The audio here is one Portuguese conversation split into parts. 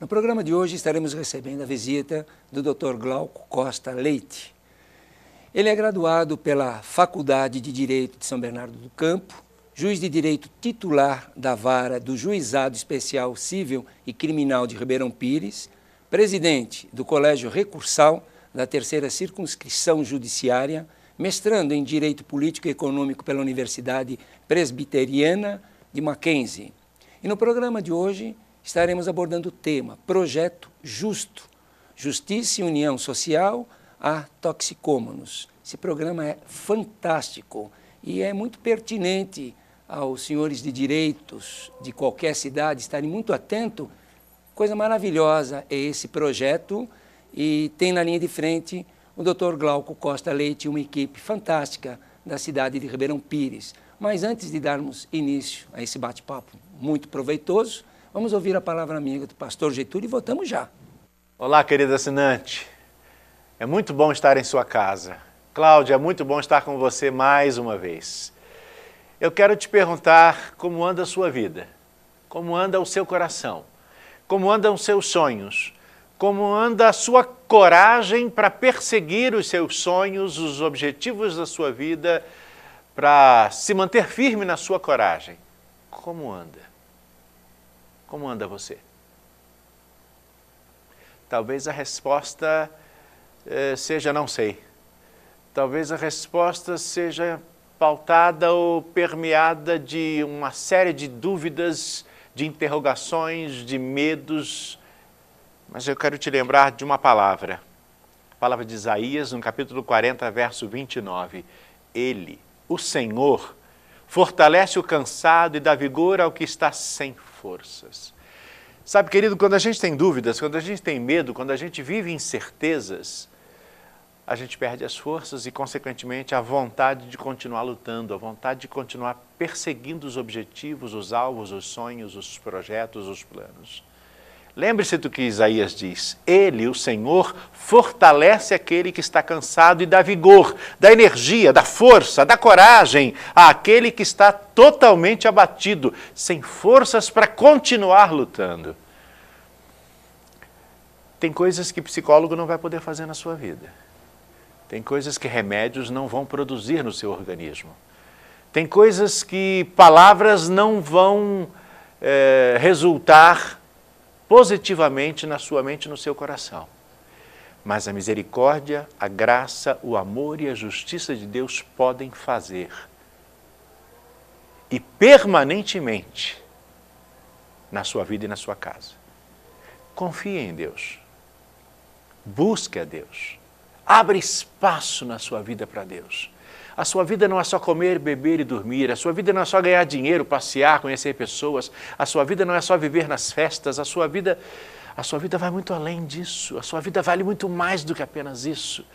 programa de hoje estaremos recebendo a visita do Dr. Glauco Costa Leite. Ele é graduado pela Faculdade de Direito de São Bernardo do Campo, juiz de direito titular da Vara do Juizado Especial Civil e Criminal de Ribeirão Pires, presidente do Colégio Recursal da Terceira Circunscrição Judiciária, mestrando em Direito Político e Econômico pela Universidade Presbiteriana de Mackenzie. E no programa de hoje estaremos abordando o tema Projeto Justo, Justiça e União Social a Toxicômanos. Esse programa é fantástico e é muito pertinente aos senhores de direitos de qualquer cidade estarem muito atentos. Coisa maravilhosa é esse projeto e tem na linha de frente o Dr. Glauco Costa Leite e uma equipe fantástica da cidade de Ribeirão Pires. Mas antes de darmos início a esse bate-papo muito proveitoso, vamos ouvir a palavra amiga do pastor Getúlio e voltamos já. Olá, querido assinante. É muito bom estar em sua casa. Cláudia, é muito bom estar com você mais uma vez. Eu quero te perguntar como anda a sua vida, como anda o seu coração, como andam os seus sonhos, como anda a sua coragem para perseguir os seus sonhos, os objetivos da sua vida, para se manter firme na sua coragem. Como anda? Como anda você? Talvez a resposta seja não sei. Talvez a resposta seja pautada ou permeada de uma série de dúvidas, de interrogações, de medos. Mas eu quero te lembrar de uma palavra. A palavra de Isaías, no capítulo 40, verso 29. Ele, o Senhor, fortalece o cansado e dá vigor ao que está sem forças. Sabe, querido, quando a gente tem dúvidas, quando a gente tem medo, quando a gente vive incertezas, a gente perde as forças e, consequentemente, a vontade de continuar lutando, a vontade de continuar perseguindo os objetivos, os alvos, os sonhos, os projetos, os planos. Lembre-se do que Isaías diz. Ele, o Senhor, fortalece aquele que está cansado e dá vigor, dá energia, dá força, dá coragem àquele que está totalmente abatido, sem forças para continuar lutando. Tem coisas que psicólogo não vai poder fazer na sua vida. Tem coisas que remédios não vão produzir no seu organismo. Tem coisas que palavras não vão resultar positivamente na sua mente e no seu coração. Mas a misericórdia, a graça, o amor e a justiça de Deus podem fazer. E permanentemente na sua vida e na sua casa. Confie em Deus. Busque a Deus. Abra espaço na sua vida para Deus. A sua vida não é só comer, beber e dormir. A sua vida não é só ganhar dinheiro, passear, conhecer pessoas. A sua vida não é só viver nas festas. A sua vida vai muito além disso. A sua vida vale muito mais do que apenas isso.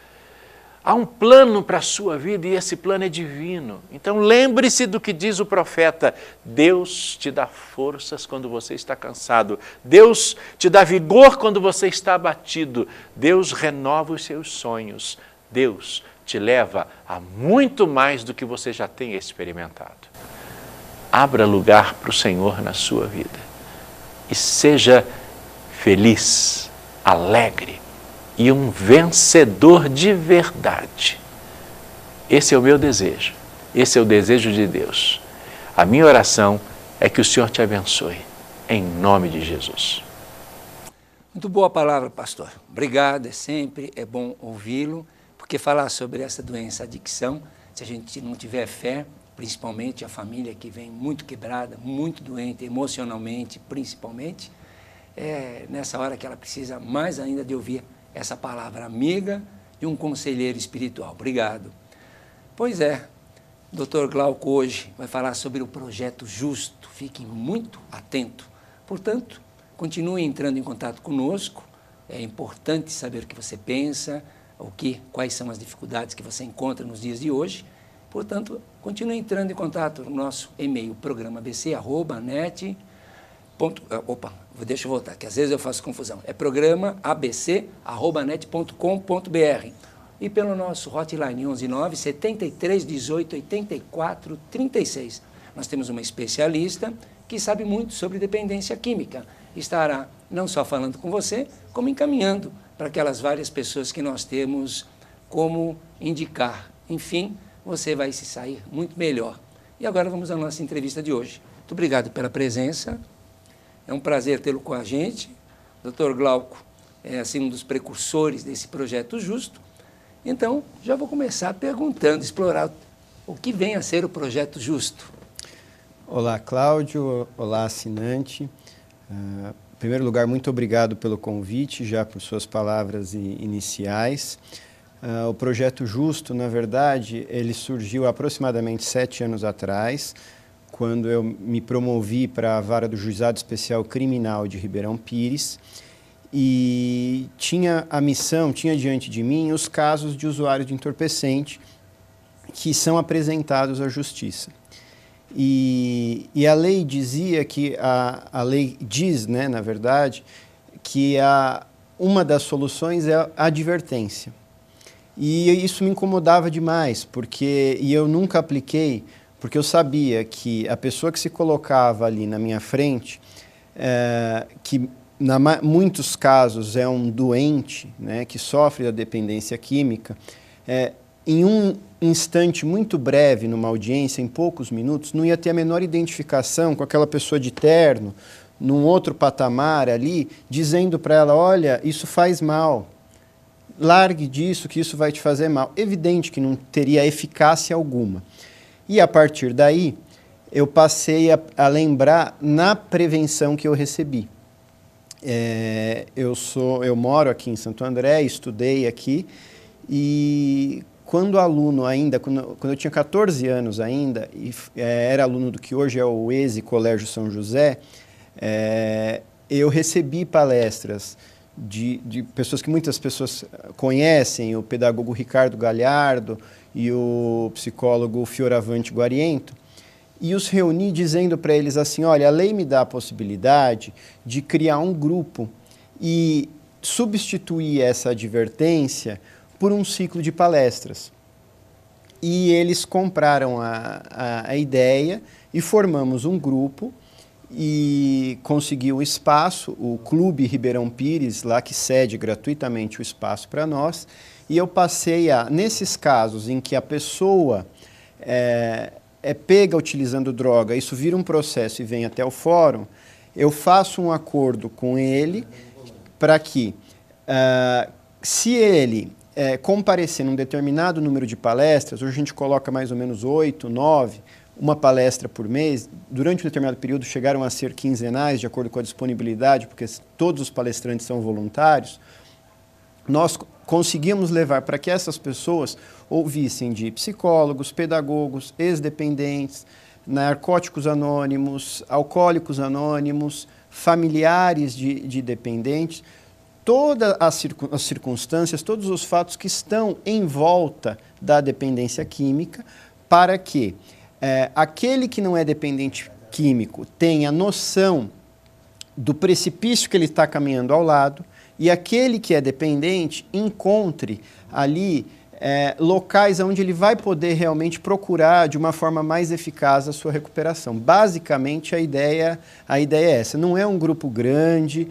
Há um plano para a sua vida e esse plano é divino. Então lembre-se do que diz o profeta. Deus te dá forças quando você está cansado. Deus te dá vigor quando você está abatido. Deus renova os seus sonhos. Deus te leva a muito mais do que você já tem experimentado. Abra lugar para o Senhor na sua vida e seja feliz, alegre e um vencedor de verdade. Esse é o meu desejo, esse é o desejo de Deus. A minha oração é que o Senhor te abençoe, em nome de Jesus. Muito boa palavra, pastor. Obrigado, sempre é bom ouvi-lo. Porque falar sobre essa doença, adicção, se a gente não tiver fé, principalmente a família que vem muito quebrada, muito doente emocionalmente, principalmente, é nessa hora que ela precisa mais ainda de ouvir essa palavra amiga de um conselheiro espiritual. Obrigado. Pois é, o Dr. Glauco hoje vai falar sobre o projeto Justo. Fiquem muito atentos. Portanto, continue entrando em contato conosco. É importante saber o que você pensa, quais são as dificuldades que você encontra nos dias de hoje. Portanto, continue entrando em contato no nosso e-mail, programaabc@net. Deixa eu voltar, que às vezes eu faço confusão. É programaabc@net.com.br. E pelo nosso hotline 119 73 18 84 36. Nós temos uma especialista que sabe muito sobre dependência química. estará não só falando com você, como encaminhando para aquelas várias pessoas que nós temos como indicar. Enfim, você vai se sair muito melhor. E agora vamos à nossa entrevista de hoje. Muito obrigado pela presença. É um prazer tê-lo com a gente. O Dr. Glauco é assim, um dos precursores desse projeto Justo. Então, já vou começar perguntando, explorar o que vem a ser o projeto Justo. Olá, Cláudio. Olá, assinante. Em primeiro lugar, muito obrigado pelo convite, já por suas palavras iniciais. O projeto Justo, na verdade, ele surgiu aproximadamente 7 anos atrás, quando eu me promovi para a vara do Juizado Especial Criminal de Ribeirão Pires, e tinha a missão, tinha diante de mim os casos de usuários de entorpecente que são apresentados à Justiça. E a lei dizia que, a lei diz, né, na verdade, que uma das soluções é a advertência. E isso me incomodava demais, e eu nunca apliquei, porque eu sabia que a pessoa que se colocava ali na minha frente, que em muitos casos é um doente, né, que sofre da dependência química, em um instante muito breve, numa audiência, em poucos minutos, não ia ter a menor identificação com aquela pessoa de terno, num outro patamar ali, dizendo para ela, olha, isso faz mal, largue disso que isso vai te fazer mal. Evidente que não teria eficácia alguma. E a partir daí, eu passei a lembrar na prevenção que eu recebi. Eu moro aqui em Santo André, estudei aqui, e quando aluno ainda, quando eu tinha 14 anos ainda, era aluno do que hoje é o ESE Colégio São José, eu recebi palestras de pessoas que muitas pessoas conhecem, o pedagogo Ricardo Galhardo e o psicólogo Fioravante Guariento, e os reuni dizendo para eles assim, olha, a lei me dá a possibilidade de criar um grupo e substituir essa advertência por um ciclo de palestras. E eles compraram a ideia e formamos um grupo e conseguiu o espaço, o Clube Ribeirão Pires, lá que cede gratuitamente o espaço para nós, e eu passei nesses casos em que a pessoa é pega utilizando droga, isso vira um processo e vem até o fórum, eu faço um acordo com ele para que, se ele comparecer num determinado número de palestras, hoje a gente coloca mais ou menos 8, 9, uma palestra por mês, durante um determinado período chegaram a ser quinzenais, de acordo com a disponibilidade, porque todos os palestrantes são voluntários, nós conseguimos levar para que essas pessoas ouvissem de psicólogos, pedagogos, ex-dependentes, narcóticos anônimos, alcoólicos anônimos, familiares de dependentes, todas as circunstâncias, todos os fatos que estão em volta da dependência química, para que aquele que não é dependente químico tenha noção do precipício que ele está caminhando ao lado, e aquele que é dependente encontre ali locais onde ele vai poder realmente procurar de uma forma mais eficaz a sua recuperação. Basicamente, a ideia é essa. Não é um grupo grande,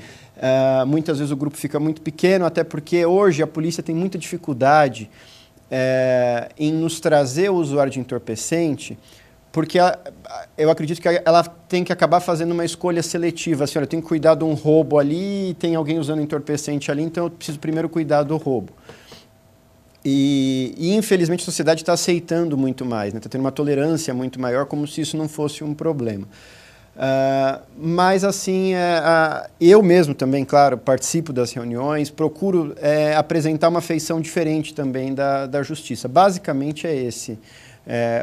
muitas vezes o grupo fica muito pequeno, até porque hoje a polícia tem muita dificuldade em nos trazer o usuário de entorpecente, porque eu acredito que ela tem que acabar fazendo uma escolha seletiva. Assim, olha, eu tenho que cuidar de um roubo ali, e tem alguém usando entorpecente ali, então eu preciso primeiro cuidar do roubo. E infelizmente, a sociedade está aceitando muito mais, está tendo uma tolerância muito maior, como se isso não fosse um problema. Mas, assim, eu mesmo também, claro, participo das reuniões, procuro apresentar uma feição diferente também da justiça. Basicamente, é esse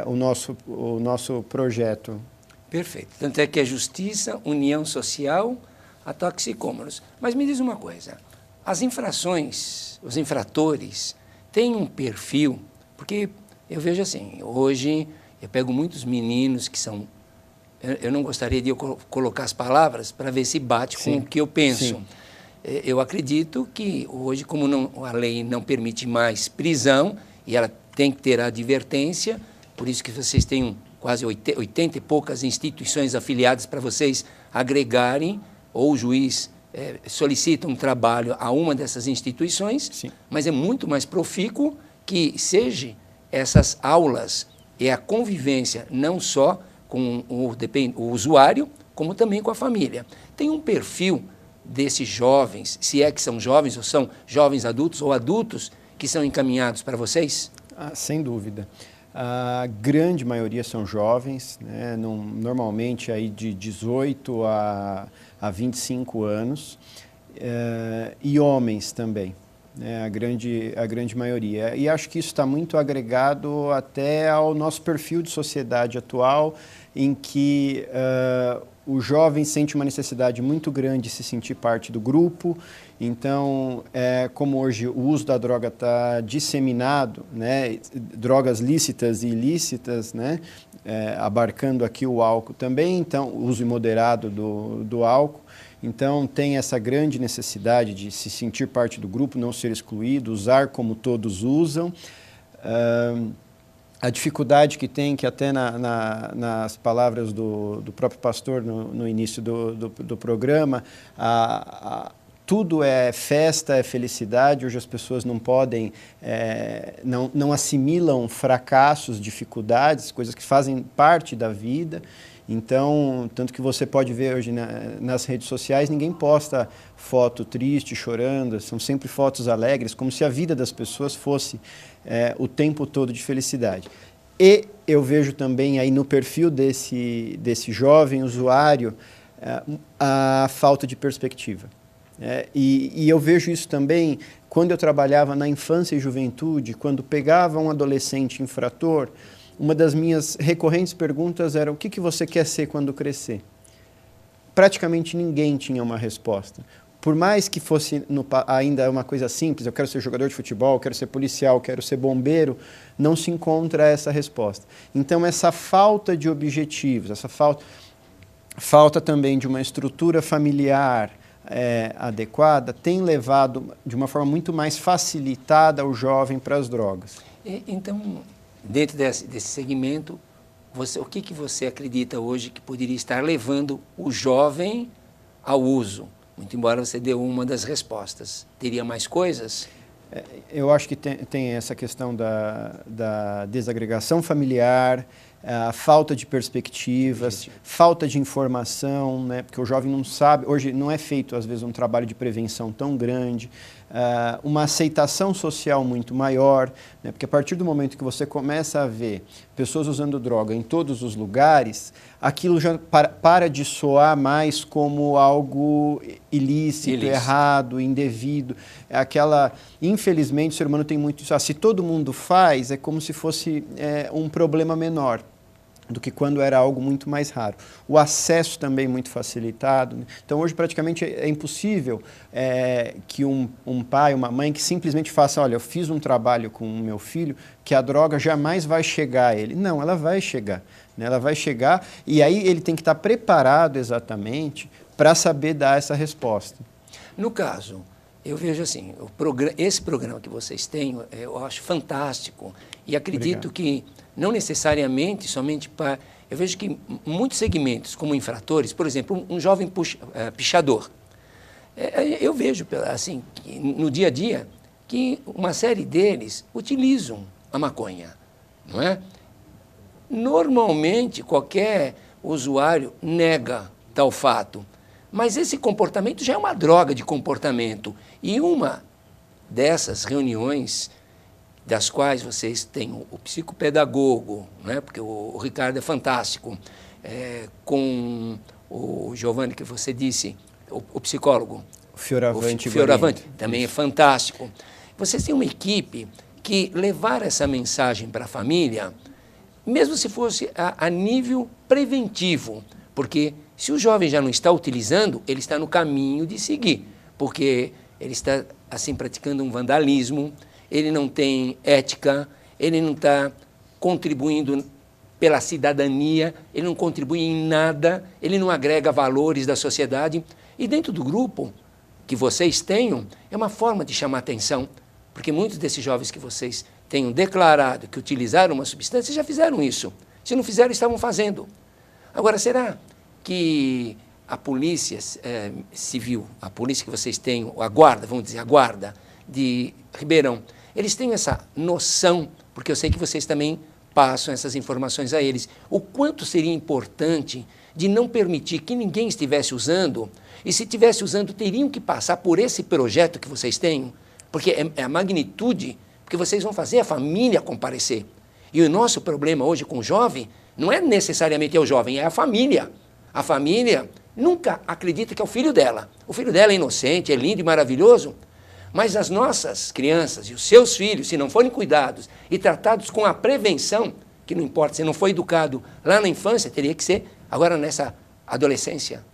o nosso projeto. Perfeito. Tanto é que é justiça, união social, a toxicômanos. Mas me diz uma coisa, as infrações, os infratores, têm um perfil, porque eu vejo assim, hoje eu pego muitos meninos que são, eu não gostaria de colocar as palavras para ver se bate com o que eu penso. Sim. Eu acredito que hoje, como a lei não permite mais prisão, e ela tem que ter a advertência, por isso que vocês têm quase 80 e poucas instituições afiliadas para vocês agregarem ou o juiz solicita um trabalho a uma dessas instituições, Sim. mas é muito mais profícuo que seja essas aulas e a convivência não só com o usuário, como também com a família. Tem um perfil desses jovens, se é que são jovens ou são jovens adultos ou adultos que são encaminhados para vocês? Sem dúvida. A grande maioria são jovens, né, normalmente aí de 18 a 25 anos, e homens também, né, a grande maioria. E acho que isso está muito agregado até ao nosso perfil de sociedade atual, em que o jovem sente uma necessidade muito grande de se sentir parte do grupo. Então, como hoje o uso da droga está disseminado, né, drogas lícitas e ilícitas, né, abarcando aqui o álcool também, então, o uso imoderado do álcool. Então, tem essa grande necessidade de se sentir parte do grupo, não ser excluído, usar como todos usam. A dificuldade que tem, que até nas palavras do próprio pastor no início do programa, tudo é festa, é felicidade. Hoje as pessoas não podem, não assimilam fracassos, dificuldades, coisas que fazem parte da vida. Então, tanto que você pode ver hoje nas redes sociais, ninguém posta foto triste, chorando, são sempre fotos alegres, como se a vida das pessoas fosse o tempo todo de felicidade. E eu vejo também aí no perfil desse jovem usuário a falta de perspectiva. E eu vejo isso também quando eu trabalhava na infância e juventude, quando pegava um adolescente infrator. Uma das minhas recorrentes perguntas era: o que você quer ser quando crescer? Praticamente ninguém tinha uma resposta. Por mais que fosse ainda uma coisa simples, eu quero ser jogador de futebol, eu quero ser policial, eu quero ser bombeiro, não se encontra essa resposta. Então, essa falta de objetivos, essa falta também de uma estrutura familiar adequada, tem levado de uma forma muito mais facilitada o jovem para as drogas. Então, dentro desse segmento, o que você acredita hoje que poderia estar levando o jovem ao uso? Muito embora você dê uma das respostas. Teria mais coisas? Eu acho que tem essa questão da desagregação familiar, a falta de perspectivas, falta de informação, né? Porque o jovem não sabe. Hoje não é feito, às vezes, um trabalho de prevenção tão grande, uma aceitação social muito maior, né? Porque a partir do momento que você começa a ver pessoas usando droga em todos os lugares, aquilo já para de soar mais como algo ilícito, errado, indevido. Infelizmente, o ser humano tem muito isso. Se todo mundo faz, é como se fosse um problema menor do que quando era algo muito mais raro. O acesso também muito facilitado, né? Então, hoje, praticamente, é impossível que um pai, uma mãe, que simplesmente faça: olha, eu fiz um trabalho com o meu filho, que a droga jamais vai chegar a ele. Não, ela vai chegar. Né? Ela vai chegar, e aí ele tem que estar preparado exatamente para saber dar essa resposta. No caso, eu vejo assim, esse programa que vocês têm, eu acho fantástico, e acredito Obrigado. que não necessariamente somente para... Eu vejo que muitos segmentos, como infratores, por exemplo, um jovem pichador, eu vejo assim, no dia a dia, que uma série deles utilizam a maconha, não é? Normalmente, qualquer usuário nega tal fato, mas esse comportamento já é uma droga de comportamento. E uma dessas reuniões, das quais vocês têm o psicopedagogo, né? Porque o Ricardo é fantástico, com o Giovanni, que você disse, o psicólogo. O Fioravante. O Fioravante também é fantástico. Vocês têm uma equipe que levar essa mensagem para a família, mesmo se fosse a nível preventivo, porque se o jovem já não está utilizando, ele está no caminho de seguir, porque ele está assim praticando um vandalismo, ele não tem ética, ele não está contribuindo pela cidadania, ele não contribui em nada, ele não agrega valores da sociedade. E dentro do grupo que vocês tenham, é uma forma de chamar atenção, porque muitos desses jovens que vocês tenham declarado que utilizaram uma substância já fizeram isso. Se não fizeram, estavam fazendo. Agora, será que a polícia civil, a polícia que vocês têm, a guarda, vamos dizer, a guarda de Ribeirão, eles têm essa noção, porque eu sei que vocês também passam essas informações a eles, o quanto seria importante de não permitir que ninguém estivesse usando, e se estivesse usando, teriam que passar por esse projeto que vocês têm, porque é a magnitude, porque vocês vão fazer a família comparecer. E o nosso problema hoje com o jovem não é necessariamente o jovem, é a família. A família nunca acredita que é o filho dela. O filho dela é inocente, é lindo e maravilhoso, mas as nossas crianças e os seus filhos, se não forem cuidados e tratados com a prevenção, que não importa, se não foi educado lá na infância, teria que ser agora nessa adolescência.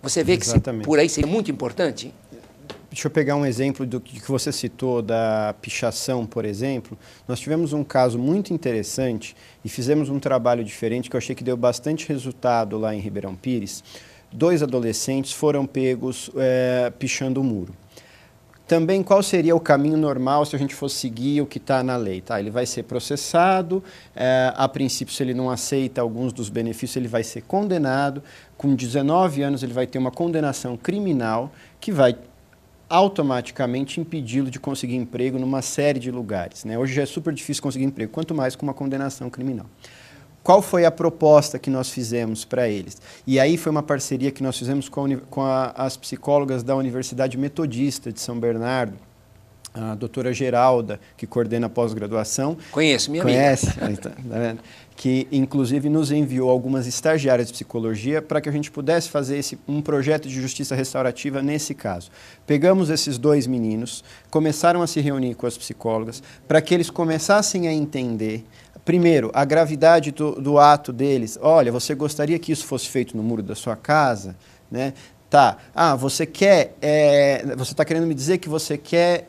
Você vê que por aí seria muito importante? Deixa eu pegar um exemplo do que você citou, da pichação, por exemplo. Nós tivemos um caso muito interessante e fizemos um trabalho diferente que eu achei que deu bastante resultado lá em Ribeirão Pires. 2 adolescentes foram pegos pichando o muro. Também, qual seria o caminho normal se a gente fosse seguir o que está na lei? Tá? Ele vai ser processado, a princípio, se ele não aceita alguns dos benefícios, ele vai ser condenado. Com 19 anos, ele vai ter uma condenação criminal que vai automaticamente impedi-lo de conseguir emprego numa série de lugares, né? Hoje já é super difícil conseguir emprego, quanto mais com uma condenação criminal. Qual foi a proposta que nós fizemos para eles? E aí foi uma parceria que nós fizemos com as psicólogas da Universidade Metodista de São Bernardo, a doutora Geralda, que coordena a pós-graduação. Conheço, minha amiga. Conhece? Conhece? Tá vendo? Que, inclusive, nos enviou algumas estagiárias de psicologia para que a gente pudesse fazer um projeto de justiça restaurativa nesse caso. Pegamos esses 2 meninos, começaram a se reunir com as psicólogas para que eles começassem a entender, primeiro, a gravidade do ato deles. Olha, você gostaria que isso fosse feito no muro da sua casa? Né? Tá. Você quer... você está querendo me dizer que você quer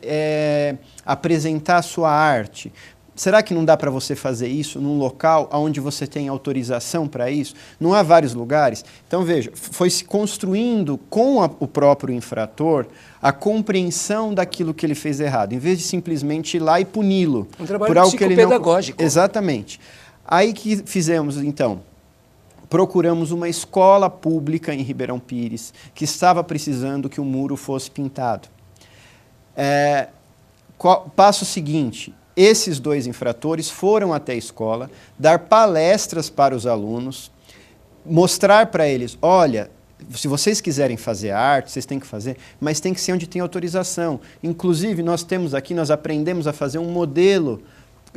apresentar a sua arte. Será que não dá para você fazer isso num local onde você tem autorização para isso? Não há vários lugares? Então, veja, foi se construindo com o próprio infrator a compreensão daquilo que ele fez errado, em vez de simplesmente ir lá e puni-lo. Um trabalho por algo psicopedagógico. Que ele não... Exatamente. Aí que fizemos, então, procuramos uma escola pública em Ribeirão Pires que estava precisando que o muro fosse pintado. Passo seguinte... Esses 2 infratores foram até a escola, dar palestras para os alunos, mostrar para eles, olha, se vocês quiserem fazer arte, vocês têm que fazer, mas tem que ser onde tem autorização. Inclusive, nós aprendemos a fazer um modelo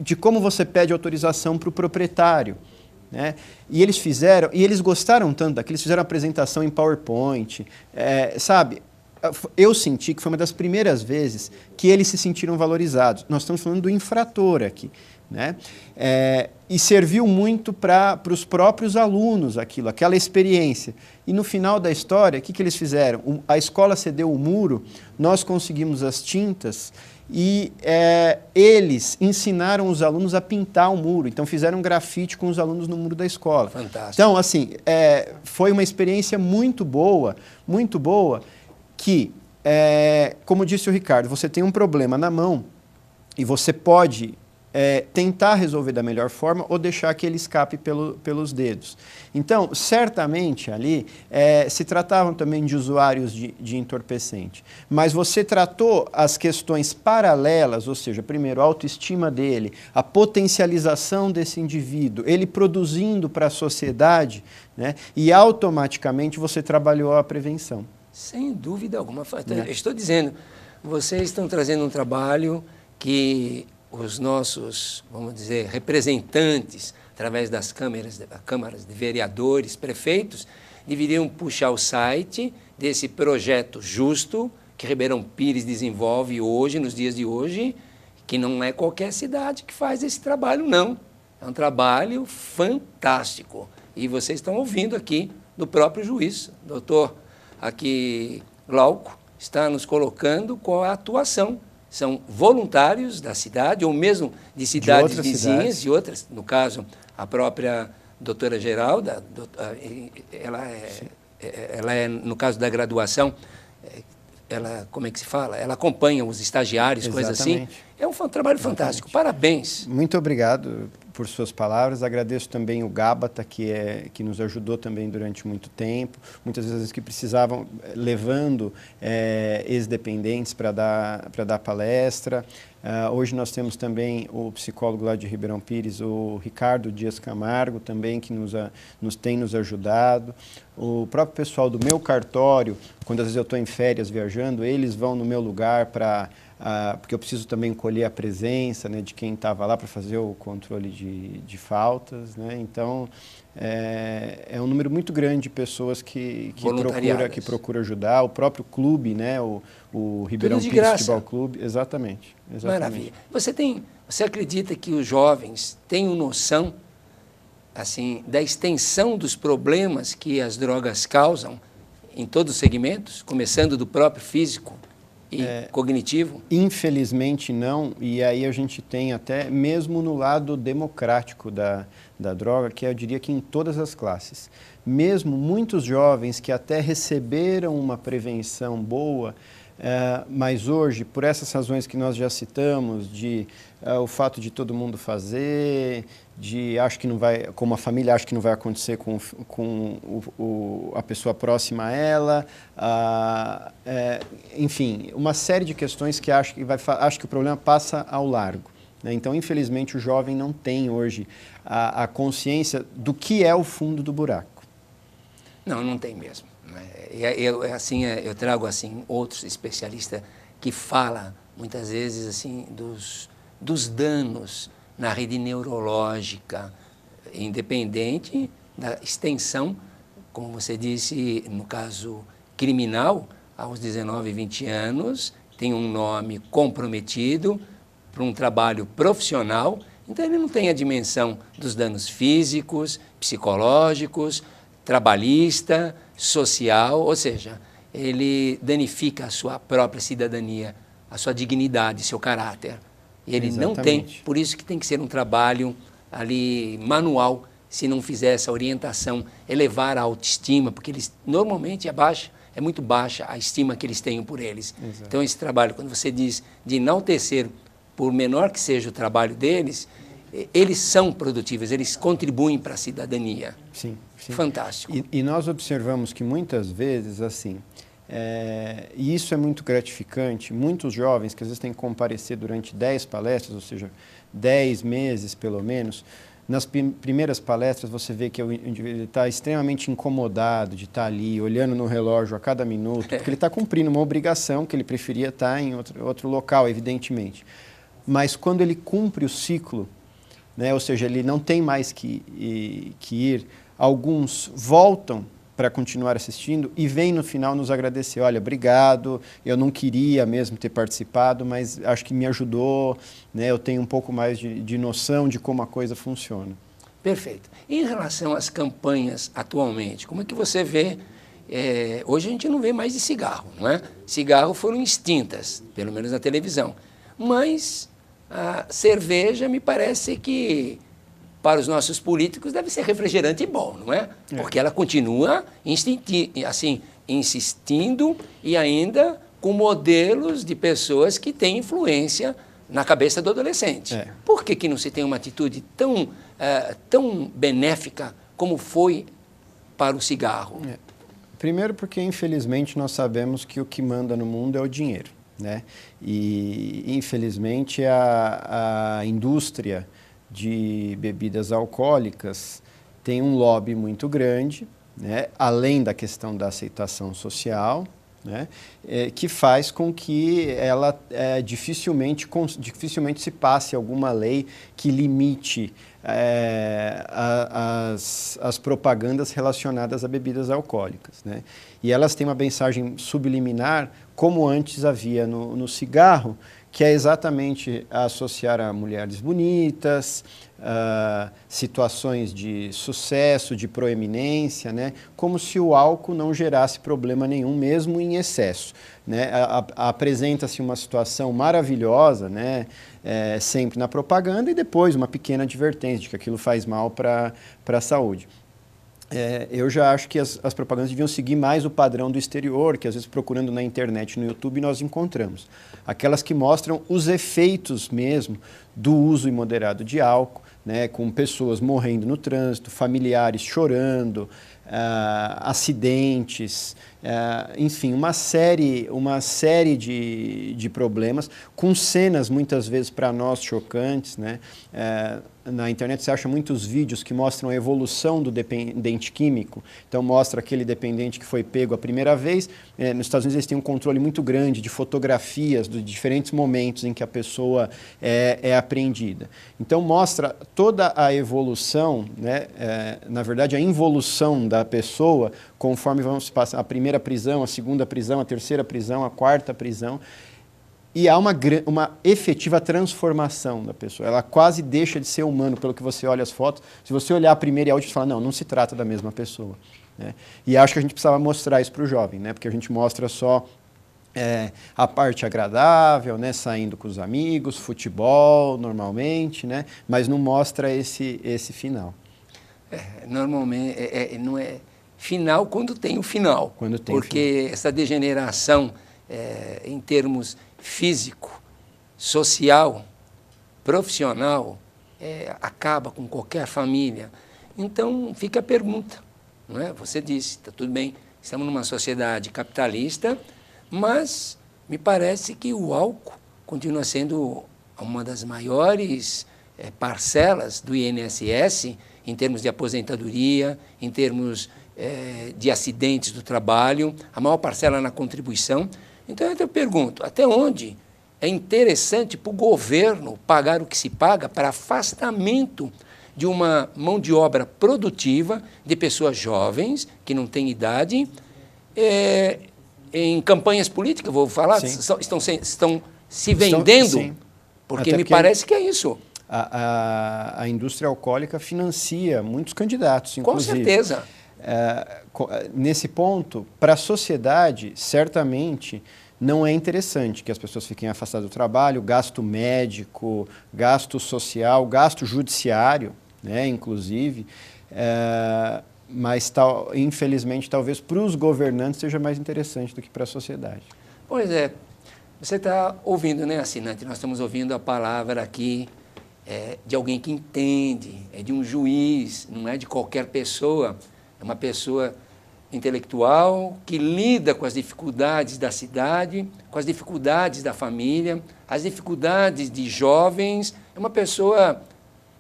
de como você pede autorização para o proprietário. Né? E eles fizeram, e eles gostaram tanto daquilo, eles fizeram a apresentação em PowerPoint, sabe? Eu senti que foi uma das primeiras vezes que eles se sentiram valorizados. Nós estamos falando do infrator aqui. Né? E serviu muito para os próprios alunos aquela experiência. E no final da história, o que eles fizeram? A escola cedeu o muro, nós conseguimos as tintas e eles ensinaram os alunos a pintar o muro. Então fizeram um grafite com os alunos no muro da escola. Fantástico. Então, assim, foi uma experiência muito boa, que, como disse o Ricardo, você tem um problema na mão e você pode tentar resolver da melhor forma ou deixar que ele escape pelos dedos. Então, certamente ali se tratavam também de usuários de entorpecente, mas você tratou as questões paralelas, ou seja, primeiro a autoestima dele, a potencialização desse indivíduo, ele produzindo para a sociedade, né, e automaticamente você trabalhou a prevenção. Sem dúvida alguma. Estou dizendo, vocês estão trazendo um trabalho que os nossos, vamos dizer, representantes, através das câmaras de vereadores, prefeitos, deveriam puxar o site desse projeto justo que Ribeirão Pires desenvolve hoje, nos dias de hoje, que não é qualquer cidade que faz esse trabalho, não. É um trabalho fantástico. E vocês estão ouvindo aqui do próprio juiz, doutor aqui Glauco, está nos colocando qual a atuação. São voluntários da cidade, ou mesmo de cidades vizinhas, de outras, no caso, a própria doutora Geralda, ela é, no caso da graduação, como é que se fala? Ela acompanha os estagiários, coisas assim. É um trabalho fantástico. Parabéns. Muito obrigado. por suas palavras. Agradeço também o Gábata, que nos ajudou também durante muito tempo, muitas vezes que precisavam, levando ex-dependentes para dar palestra. Hoje nós temos também o psicólogo lá de Ribeirão Pires, o Ricardo Dias Camargo, também, que tem nos ajudado. O próprio pessoal do meu cartório, quando às vezes eu estou em férias viajando, eles vão no meu lugar porque eu preciso também colher a presença, né, de quem estava lá para fazer o controle de faltas, né? Então, é um número muito grande de pessoas que procura ajudar. O próprio clube, né, o Ribeirão Pires Futebol Clube. Exatamente. Maravilha. Você acredita que os jovens tenham noção assim, da extensão dos problemas que as drogas causam em todos os segmentos, começando do próprio físico e cognitivo? Infelizmente não, e aí a gente tem até, mesmo no lado democrático da droga, que eu diria que em todas as classes, mesmo muitos jovens que até receberam uma prevenção boa, mas hoje, por essas razões que nós já citamos, o fato de todo mundo fazer, acho que não vai, como a família acha que não vai acontecer com a pessoa próxima a ela, enfim, uma série de questões que acho que o problema passa ao largo, né? Então, infelizmente, o jovem não tem hoje a consciência do que é o fundo do buraco. Não tem mesmo. Eu trago assim outros especialistas que falam muitas vezes assim dos danos na rede neurológica, independente da extensão, como você disse, no caso criminal, aos 19, 20 anos, tem um nome comprometido para um trabalho profissional, então ele não tem a dimensão dos danos físicos, psicológicos, trabalhista, social, ou seja, ele danifica a sua própria cidadania, a sua dignidade, seu caráter. E ele não tem, por isso que tem que ser um trabalho ali manual, se não fizer essa orientação, elevar a autoestima, porque eles normalmente é muito baixa a estima que eles têm por eles. Exato. Então esse trabalho, quando você diz de enaltecer, por menor que seja o trabalho deles, eles são produtivos, eles contribuem para a cidadania. Sim. Fantástico. E nós observamos que muitas vezes, assim, e isso é muito gratificante, muitos jovens que às vezes têm que comparecer durante 10 palestras, ou seja, 10 meses pelo menos, nas primeiras palestras você vê que o indivíduo está extremamente incomodado de estar ali, olhando no relógio a cada minuto, porque ele está cumprindo uma obrigação que ele preferia estar em outro local, evidentemente. Mas quando ele cumpre o ciclo, né, ou seja, ele não tem mais que ir, alguns voltam para continuar assistindo e vêm no final nos agradecer. Olha, obrigado, eu não queria mesmo ter participado, mas acho que me ajudou, né? Eu tenho um pouco mais de noção de como a coisa funciona. Perfeito. Em relação às campanhas atualmente, como é que você vê? Hoje a gente não vê mais de cigarro, não é? Cigarro foram extintas, pelo menos na televisão. Mas a cerveja me parece que para os nossos políticos deve ser refrigerante bom, não é? Porque ela continua insistindo e ainda com modelos de pessoas que têm influência na cabeça do adolescente. Por que não se tem uma atitude tão benéfica como foi para o cigarro? Primeiro porque, infelizmente, nós sabemos que o que manda no mundo é o dinheiro, né? E, infelizmente, a indústria de bebidas alcoólicas tem um lobby muito grande, né, além da questão da aceitação social, né, que faz com que ela dificilmente se passe alguma lei que limite as propagandas relacionadas a bebidas alcoólicas, né? E elas têm uma mensagem subliminar, como antes havia no cigarro, que é exatamente associar a mulheres bonitas, situações de sucesso, de proeminência, né? Como se o álcool não gerasse problema nenhum, mesmo em excesso, né? Apresenta-se uma situação maravilhosa, né? Sempre na propaganda, e depois uma pequena advertência de que aquilo faz mal para a saúde. Eu já acho que as propagandas deviam seguir mais o padrão do exterior, que às vezes procurando na internet, no YouTube, nós encontramos. Aquelas que mostram os efeitos mesmo do uso imoderado de álcool, né, com pessoas morrendo no trânsito, familiares chorando, acidentes, enfim, uma série de problemas, com cenas muitas vezes para nós chocantes, né? Na internet você acha muitos vídeos que mostram a evolução do dependente químico. Então mostra aquele dependente que foi pego a primeira vez. Nos Estados Unidos eles têm um controle muito grande de fotografias de diferentes momentos em que a pessoa é apreendida. Então mostra toda a evolução, né? Na verdade a involução da pessoa conforme vamos passar a primeira prisão, a segunda prisão, a terceira prisão, a quarta prisão. E há uma efetiva transformação da pessoa. Ela quase deixa de ser humano, pelo que você olha as fotos. Se você olhar a primeira e a última, você fala, não se trata da mesma pessoa. Né? E acho que a gente precisava mostrar isso para o jovem, né? Porque a gente mostra só a parte agradável, né? Saindo com os amigos, futebol, normalmente, né? Mas não mostra esse final. Normalmente, não é final quando tem o final. Quando tem porque o final. Essa degeneração, em termos físico, social, profissional, acaba com qualquer família. Então, fica a pergunta, não é? Você disse, está tudo bem, estamos numa sociedade capitalista, mas me parece que o álcool continua sendo uma das maiores parcelas do INSS em termos de aposentadoria, em termos de acidentes do trabalho, a maior parcela na contribuição. Então, eu te pergunto, até onde é interessante para o governo pagar o que se paga para afastamento de uma mão de obra produtiva de pessoas jovens, que não têm idade, em campanhas políticas, vou falar, estão se vendendo, porque me parece que é isso. A indústria alcoólica financia muitos candidatos, inclusive. Com certeza. Nesse ponto, para a sociedade, certamente, não é interessante que as pessoas fiquem afastadas do trabalho, gasto médico, gasto social, gasto judiciário, né, inclusive, mas, infelizmente, talvez para os governantes seja mais interessante do que para a sociedade. Pois é. Você está ouvindo, né, assinante? Nós estamos ouvindo a palavra aqui de alguém que entende, é de um juiz, não é de qualquer pessoa. É uma pessoa intelectual que lida com as dificuldades da cidade, com as dificuldades da família, as dificuldades de jovens. É uma pessoa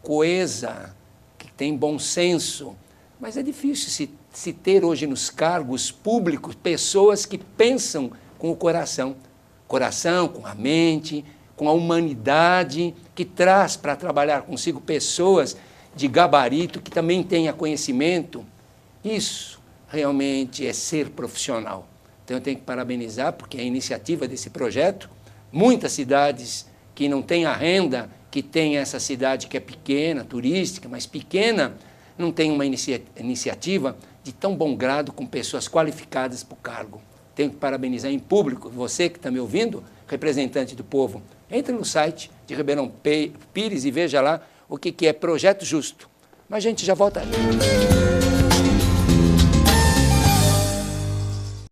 coesa, que tem bom senso. Mas é difícil se ter hoje nos cargos públicos pessoas que pensam com o coração. Coração, com a mente, com a humanidade, que traz para trabalhar consigo pessoas de gabarito, que também tenha conhecimento. Isso realmente é ser profissional. Então eu tenho que parabenizar, porque a iniciativa desse projeto, muitas cidades que não têm a renda, que tem essa cidade que é pequena, turística, mas pequena, não tem uma iniciativa de tão bom grado com pessoas qualificadas para o cargo. Tenho que parabenizar em público, você que está me ouvindo, representante do povo. Entre no site de Ribeirão Pires e veja lá o que é Projeto Justo. Mas a gente já volta ali.